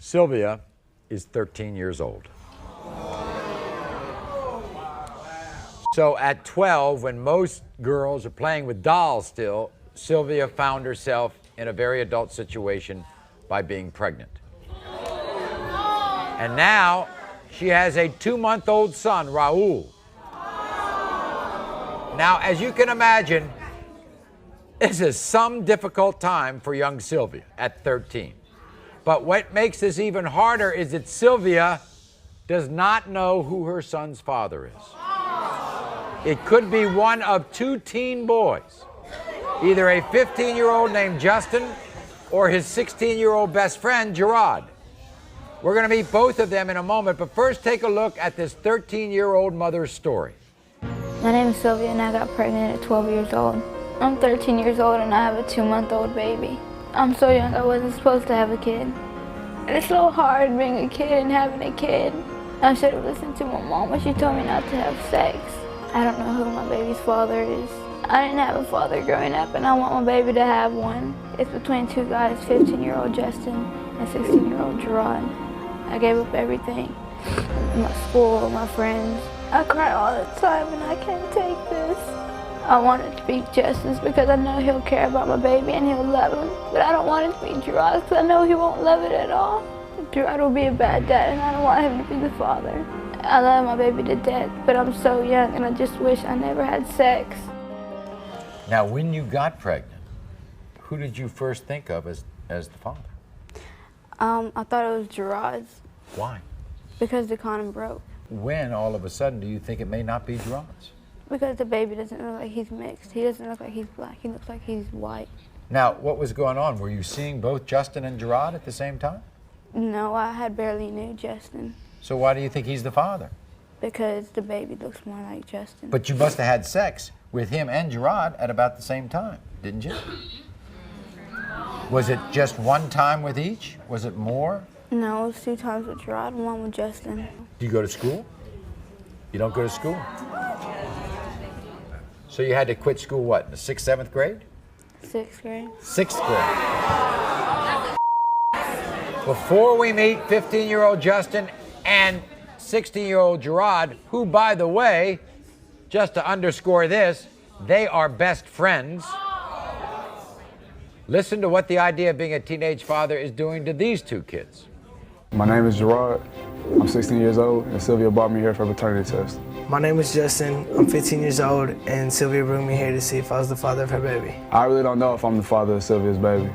Sylvia is 13 years old. So at 12, when most girls are playing with dolls still, Sylvia found herself in a very adult situation by being pregnant. And now she has a 2-month-old son, Raul. Now, as you can imagine, this is some difficult time for young Sylvia at 13. But what makes this even harder is that Sylvia does not know who her son's father is. It could be one of 2 teen boys, either a 15-year-old named Justin or his 16-year-old best friend, Gerard. We're going to meet both of them in a moment, but first take a look at this 13-year-old mother's story. My name is Sylvia and I got pregnant at 12 years old. I'm 13 years old and I have a 2-month-old baby. I'm so young I wasn't supposed to have a kid. It's so hard being a kid and having a kid. I should have listened to my mom when she told me not to have sex. I don't know who my baby's father is. I didn't have a father growing up and I want my baby to have one. It's between 2 guys, 15-year-old Justin and 16-year-old Gerard. I gave up everything. My school, my friends. I cry all the time and I can't take this. I want it to be Justin's because I know he'll care about my baby and he'll love him. But I don't want it to be Gerard's because I know he won't love it at all. Gerard will be a bad dad and I don't want him to be the father. I love my baby to death, but I'm so young and I just wish I never had sex. Now, when you got pregnant, who did you first think of as the father? I thought it was Gerard's. Why? Because the condom broke. When, all of a sudden, do you think it may not be Gerard's? Because the baby doesn't look like he's mixed. He doesn't look like he's black. He looks like he's white. Now, what was going on? Were you seeing both Justin and Gerard at the same time? No, I had barely knew Justin. So why do you think he's the father? Because the baby looks more like Justin. But you must have had sex with him and Gerard at about the same time, didn't you? Was it just one time with each? Was it more? No, it was 2 times with Gerard and 1 with Justin. Do you go to school? You don't go to school? So you had to quit school, what, in the 6th, 7th grade? 6th grade. 6th grade. Before we meet 15-year-old Justin and 16-year-old Gerard, who, by the way, just to underscore this, they are best friends. Listen to what the idea of being a teenage father is doing to these 2 kids. My name is Gerard. I'm 16 years old, and Sylvia brought me here for a paternity test. My name is Justin. I'm 15 years old, and Sylvia brought me here to see if I was the father of her baby. I really don't know if I'm the father of Sylvia's baby.